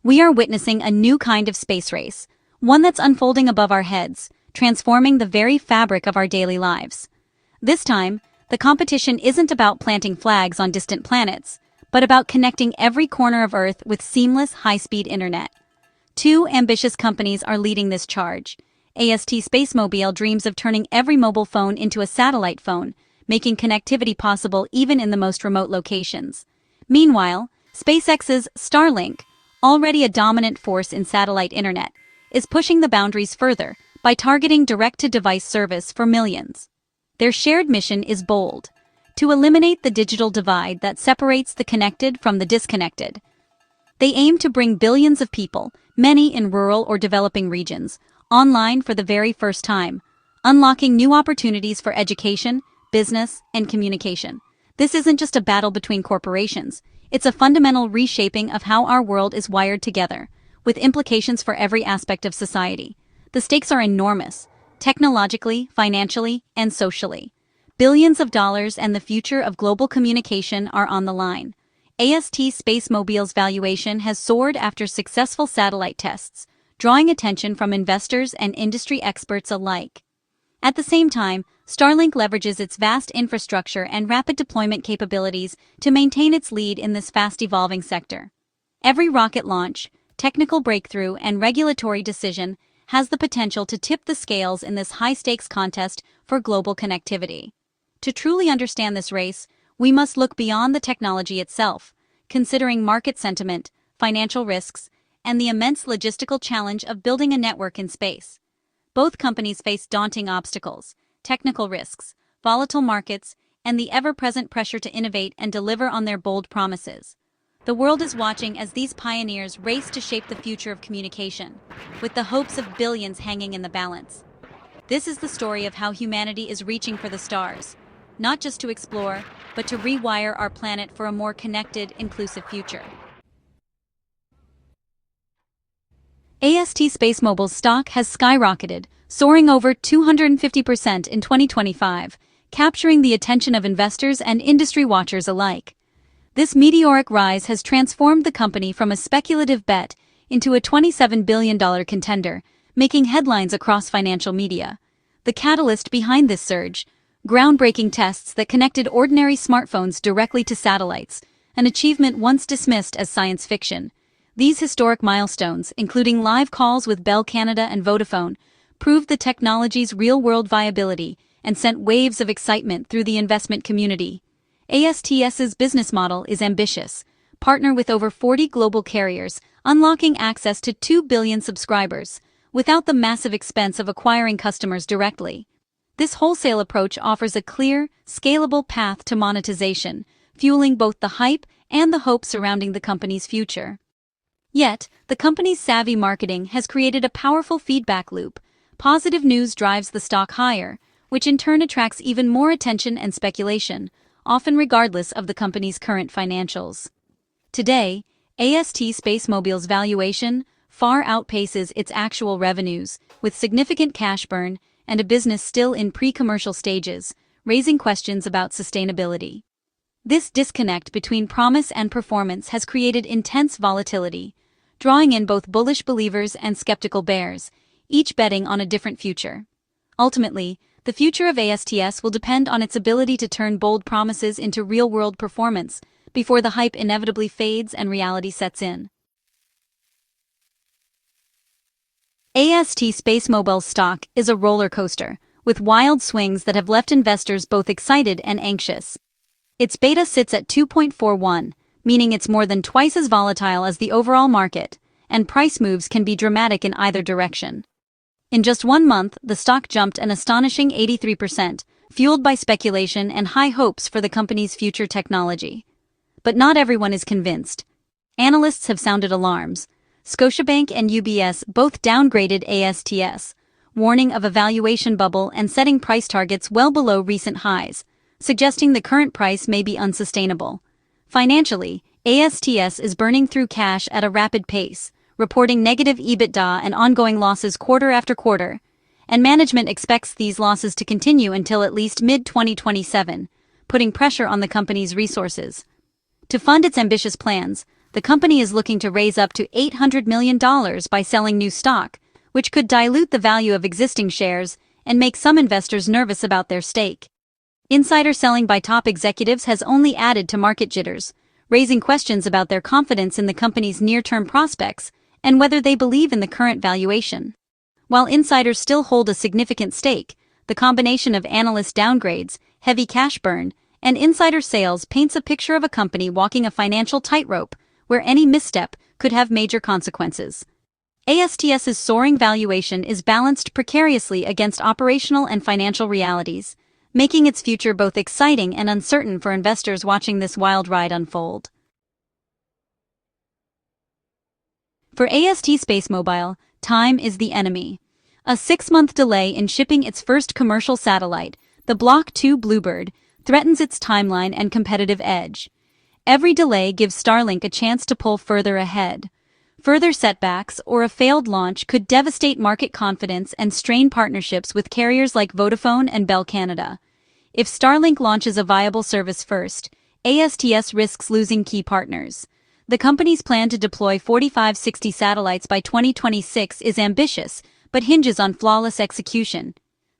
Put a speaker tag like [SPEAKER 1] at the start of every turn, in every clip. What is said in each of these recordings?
[SPEAKER 1] We are witnessing a new kind of space race, one that's unfolding above our heads, transforming the very fabric of our daily lives. This time, the competition isn't about planting flags on distant planets, but about connecting every corner of Earth with seamless, high-speed internet. Two ambitious companies are leading this charge. AST SpaceMobile dreams of turning every mobile phone into a satellite phone, making connectivity possible even in the most remote locations. Meanwhile, SpaceX's Starlink, already a dominant force in satellite internet, is pushing the boundaries further by targeting direct-to-device service for millions. Their shared mission is bold: to eliminate the digital divide that separates the connected from the disconnected. They aim to bring billions of people, many in rural or developing regions, online for the very first time, unlocking new opportunities for education, business, and communication. This isn't just a battle between corporations, it's a fundamental reshaping of how our world is wired together, with implications for every aspect of society. The stakes are enormous, technologically, financially, and socially. Billions of dollars and the future of global communication are on the line. AST SpaceMobile's valuation has soared after successful satellite tests, drawing attention from investors and industry experts alike. At the same time, Starlink leverages its vast infrastructure and rapid deployment capabilities to maintain its lead in this fast-evolving sector. Every rocket launch, technical breakthrough, and regulatory decision has the potential to tip the scales in this high-stakes contest for global connectivity. To truly understand this race, we must look beyond the technology itself, considering market sentiment, financial risks, and the immense logistical challenge of building a network in space. Both companies face daunting obstacles, technical risks, volatile markets, and the ever-present pressure to innovate and deliver on their bold promises. The world is watching as these pioneers race to shape the future of communication, with the hopes of billions hanging in the balance. This is the story of how humanity is reaching for the stars, not just to explore, but to rewire our planet for a more connected, inclusive future. AST SpaceMobile's stock has skyrocketed, soaring over 250% in 2025, capturing the attention of investors and industry watchers alike. This meteoric rise has transformed the company from a speculative bet into a $27 billion contender, making headlines across financial media. The catalyst behind this surge: groundbreaking tests that connected ordinary smartphones directly to satellites, an achievement once dismissed as science fiction. These historic milestones, including live calls with Bell Canada and Vodafone, proved the technology's real-world viability and sent waves of excitement through the investment community. ASTS's business model is ambitious: partner with over 40 global carriers, unlocking access to 2 billion subscribers, without the massive expense of acquiring customers directly. This wholesale approach offers a clear, scalable path to monetization, fueling both the hype and the hope surrounding the company's future. Yet, the company's savvy marketing has created a powerful feedback loop. Positive news drives the stock higher, which in turn attracts even more attention and speculation, often regardless of the company's current financials. Today, AST SpaceMobile's valuation far outpaces its actual revenues, with significant cash burn and a business still in pre-commercial stages, raising questions about sustainability. This disconnect between promise and performance has created intense volatility, drawing in both bullish believers and skeptical bears, each betting on a different future. Ultimately, the future of ASTS will depend on its ability to turn bold promises into real-world performance before the hype inevitably fades and reality sets in. AST SpaceMobile stock is a roller coaster, with wild swings that have left investors both excited and anxious. Its beta sits at 2.41, meaning it's more than twice as volatile as the overall market, and price moves can be dramatic in either direction. In just 1 month, the stock jumped an astonishing 83%, fueled by speculation and high hopes for the company's future technology. But not everyone is convinced. Analysts have sounded alarms. Scotiabank and UBS both downgraded ASTS, warning of a valuation bubble and setting price targets well below recent highs, suggesting the current price may be unsustainable. Financially, ASTS is burning through cash at a rapid pace, reporting negative EBITDA and ongoing losses quarter after quarter, and management expects these losses to continue until at least mid-2027, putting pressure on the company's resources. To fund its ambitious plans, The company is looking to raise up to $800 million by selling new stock, which could dilute the value of existing shares and make some investors nervous about their stake. Insider selling by top executives has only added to market jitters, raising questions about their confidence in the company's near-term prospects and whether they believe in the current valuation. While insiders still hold a significant stake, the combination of analyst downgrades, heavy cash burn, and insider sales paints a picture of a company walking a financial tightrope where any misstep could have major consequences. ASTS's soaring valuation is balanced precariously against operational and financial realities, making its future both exciting and uncertain for investors watching this wild ride unfold. For AST SpaceMobile, time is the enemy. A 6-month delay in shipping its first commercial satellite, the Block 2 Bluebird, threatens its timeline and competitive edge. Every delay gives Starlink a chance to pull further ahead. Further setbacks or a failed launch could devastate market confidence and strain partnerships with carriers like Vodafone and Bell Canada. If Starlink launches a viable service first, ASTS risks losing key partners. The company's plan to deploy 45-60 satellites by 2026 is ambitious, but hinges on flawless execution.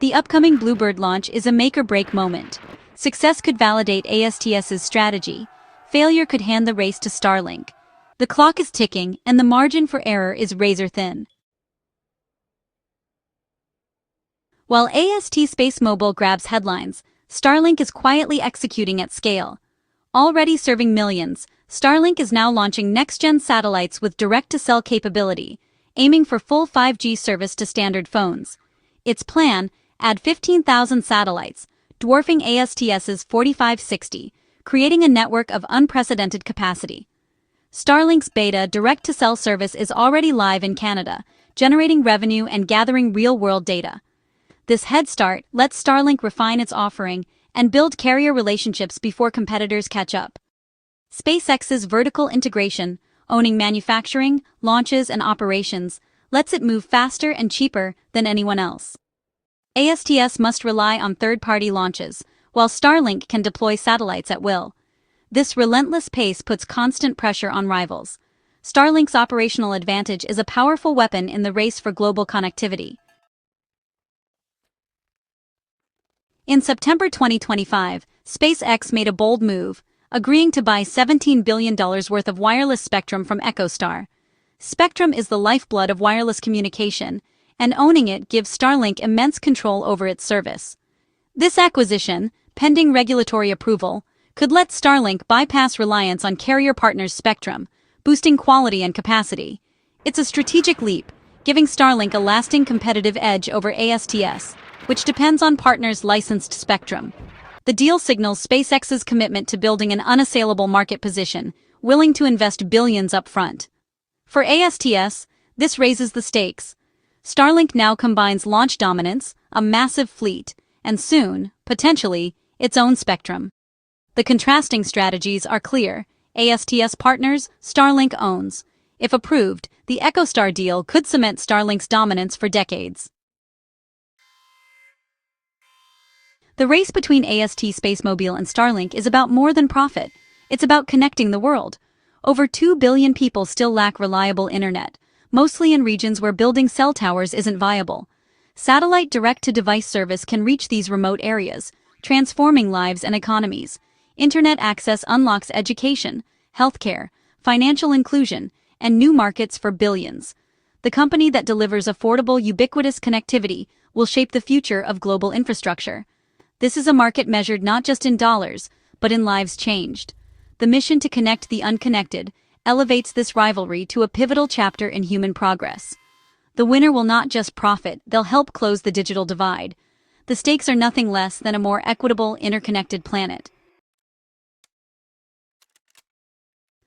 [SPEAKER 1] The upcoming Bluebird launch is a make-or-break moment. Success could validate ASTS's strategy. Failure could hand the race to Starlink. The clock is ticking, and the margin for error is razor-thin. While AST SpaceMobile grabs headlines, Starlink is quietly executing at scale. Already serving millions, Starlink is now launching next-gen satellites with direct-to-cell capability, aiming for full 5G service to standard phones. Its plan: add 15,000 satellites, dwarfing ASTS's 4560, creating a network of unprecedented capacity. Starlink's beta direct-to-cell service is already live in Canada, generating revenue and gathering real-world data. This head start lets Starlink refine its offering and build carrier relationships before competitors catch up. SpaceX's vertical integration, owning manufacturing, launches, and operations, lets it move faster and cheaper than anyone else. ASTS must rely on third-party launches, while Starlink can deploy satellites at will. This relentless pace puts constant pressure on rivals. Starlink's operational advantage is a powerful weapon in the race for global connectivity. In September 2025, SpaceX made a bold move, agreeing to buy $17 billion worth of wireless spectrum from EchoStar. Spectrum is the lifeblood of wireless communication, and owning it gives Starlink immense control over its service. This acquisition, pending regulatory approval, could let Starlink bypass reliance on carrier partners' spectrum, boosting quality and capacity. It's a strategic leap, giving Starlink a lasting competitive edge over ASTS, which depends on partners' licensed spectrum. The deal signals SpaceX's commitment to building an unassailable market position, willing to invest billions upfront. For ASTS, this raises the stakes. Starlink now combines launch dominance, a massive fleet, and soon, potentially, its own spectrum. The contrasting strategies are clear. ASTS partners, Starlink owns. If approved, the EchoStar deal could cement Starlink's dominance for decades. The race between AST SpaceMobile and Starlink is about more than profit. It's about connecting the world. Over 2 billion people still lack reliable internet, mostly in regions where building cell towers isn't viable. Satellite direct-to-device service can reach these remote areas, transforming lives and economies. Internet access unlocks education, healthcare, financial inclusion, and new markets for billions. The company that delivers affordable, ubiquitous connectivity will shape the future of global infrastructure. This is a market measured not just in dollars, but in lives changed. The mission to connect the unconnected elevates this rivalry to a pivotal chapter in human progress. The winner will not just profit, they'll help close the digital divide. The stakes are nothing less than a more equitable, interconnected planet.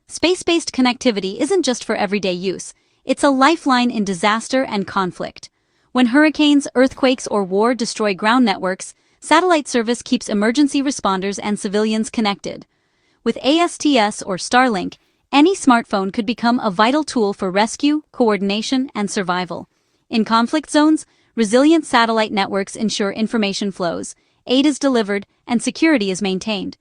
[SPEAKER 1] Space-based connectivity isn't just for everyday use, it's a lifeline in disaster and conflict. When hurricanes, earthquakes, or war destroy ground networks, satellite service keeps emergency responders and civilians connected. With ASTS or Starlink, any smartphone could become a vital tool for rescue, coordination, and survival. In conflict zones, resilient satellite networks ensure information flows, aid is delivered, and security is maintained.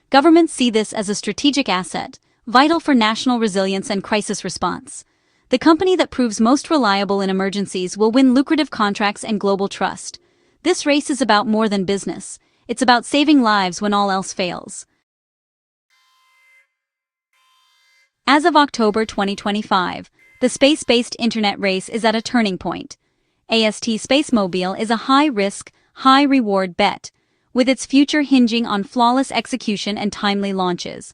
[SPEAKER 1] Governments see this as a strategic asset, vital for national resilience and crisis response. The company that proves most reliable in emergencies will win lucrative contracts and global trust. This race is about more than business. It's about saving lives when all else fails. As of October 2025, the space-based internet race is at a turning point. AST SpaceMobile is a high-risk, high-reward bet, with its future hinging on flawless execution and timely launches.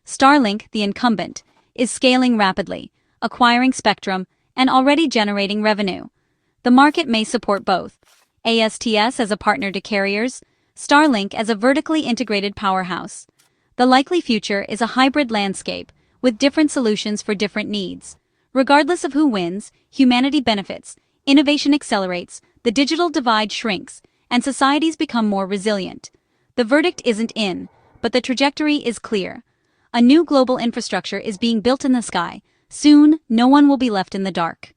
[SPEAKER 1] Starlink, the incumbent, is scaling rapidly, acquiring spectrum, and already generating revenue. The market may support both. ASTS as a partner to carriers, Starlink as a vertically integrated powerhouse. The likely future is a hybrid landscape, with different solutions for different needs. Regardless of who wins, humanity benefits, innovation accelerates, the digital divide shrinks, and societies become more resilient. The verdict isn't in, but the trajectory is clear. A new global infrastructure is being built in the sky. Soon, no one will be left in the dark.